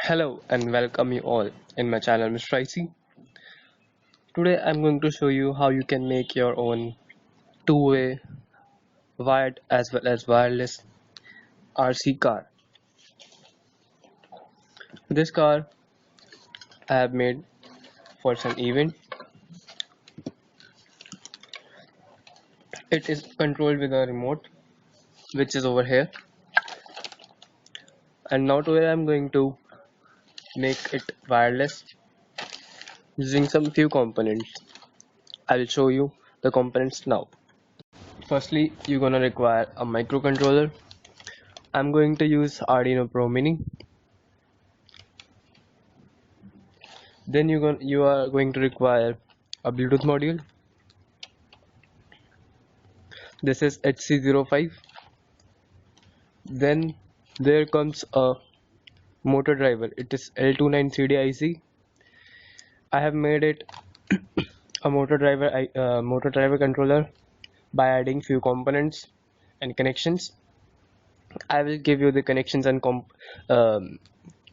Hello and welcome you all in my channel Mr.I.C. Today I'm going to show you how you can make your own two-way wired as well as wireless RC car. This car I have made for some event. It is controlled with a remote which is over here, and now today I'm going to make it wireless using some few components. I will show you the components now. Firstly, you're gonna require a microcontroller. I'm going to use Arduino Pro Mini. Then you are going to require a Bluetooth module. This is HC05. Then there comes a motor driver. It is L293DIC. I have made it a motor driver controller by adding few components and connections. I will give you the connections and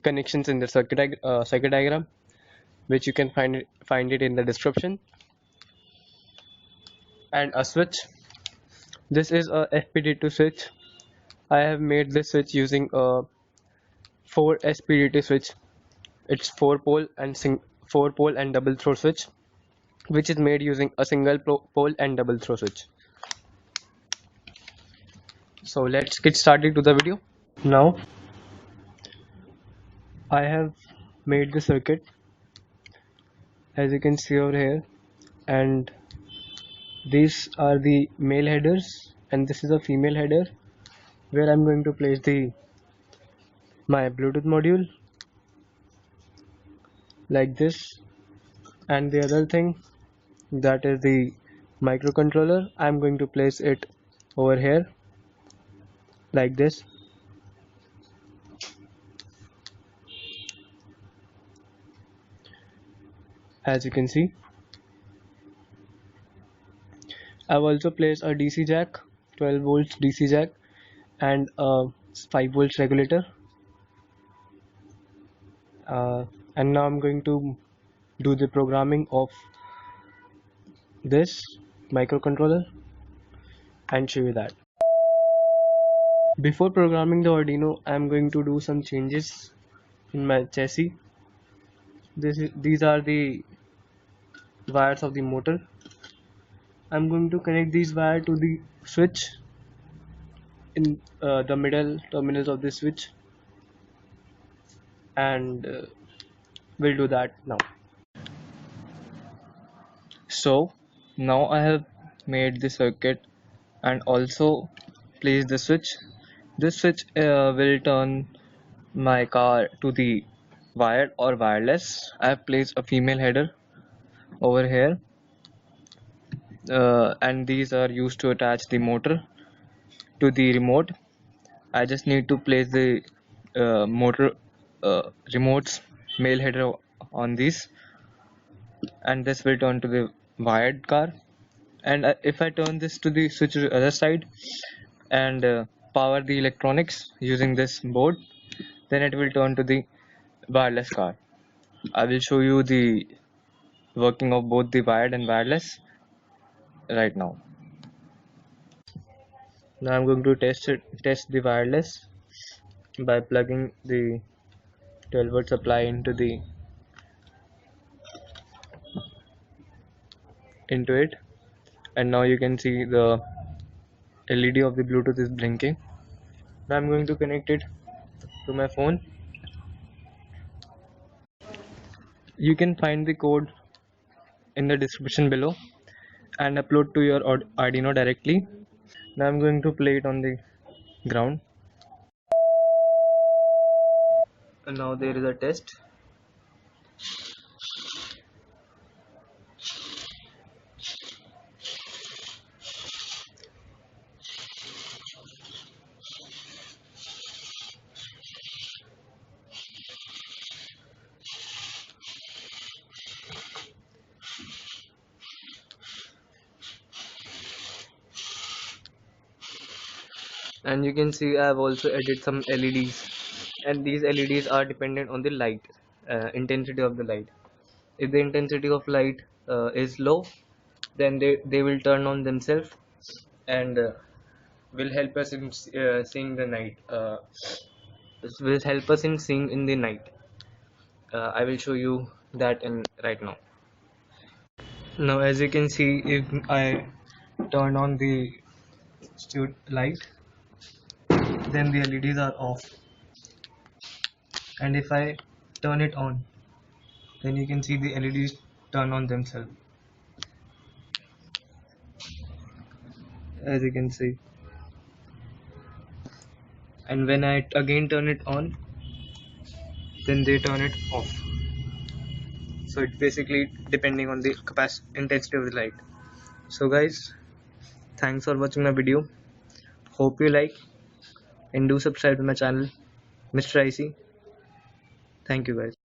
connections in the circuit diagram, which you can find it in the description. And a switch. This is a FPDT switch. I have made this switch using a 4 SPDT switch. It's 4 pole and double throw switch, which is made using a single pole and double throw switch. So let's get started to the video. Now I have made the circuit, as you can see over here, and these are the male headers and this is a female header, where I'm going to place my Bluetooth module like this, and the other thing, that is the microcontroller, I'm going to place it over here like this. As you can see, I've also placed a DC jack, 12 volts DC jack, and a 5 volts regulator. And now I'm going to do the programming of this microcontroller and show you that. Before programming the Arduino, I'm going to do some changes in my chassis. These are the wires of the motor. I'm going to connect these wires to the switch in the middle terminals of the switch, and we'll do that now. So now I have made the circuit and also placed the switch. This switch will turn my car to the wired or wireless. I have placed a female header over here, and these are used to attach the motor to the remote. I just need to place the motor remote's male header on these, and this will turn to the wired car. And if I turn this to the switch to the other side and power the electronics using this board, then it will turn to the wireless car. I will show you the working of both the wired and wireless right now. Now I'm going to test the wireless by plugging the 12 volt supply into it, and now you can see the LED of the Bluetooth is blinking. Now I'm going to connect it to my phone. You can find the code in the description below and upload to your Arduino directly. Now I'm going to play it on the ground, and now there is a test. And you can see I have also added some LEDs and these LEDs are dependent on the light intensity of the light. If the intensity of light is low, then they will turn on themselves and will help us in seeing the night. This will help us in seeing in the night. I will show you that in right now. Now, as you can see, if I turn on the light, then the LEDs are off, and if I turn it on, then you can see the LEDs turn on themselves, as you can see. And when I again turn it on, then they turn it off. So it's basically depending on the capacity intensity of the light. So guys, thanks for watching my video. Hope you like, and do subscribe to my channel, Mr.I.C. Thank you guys.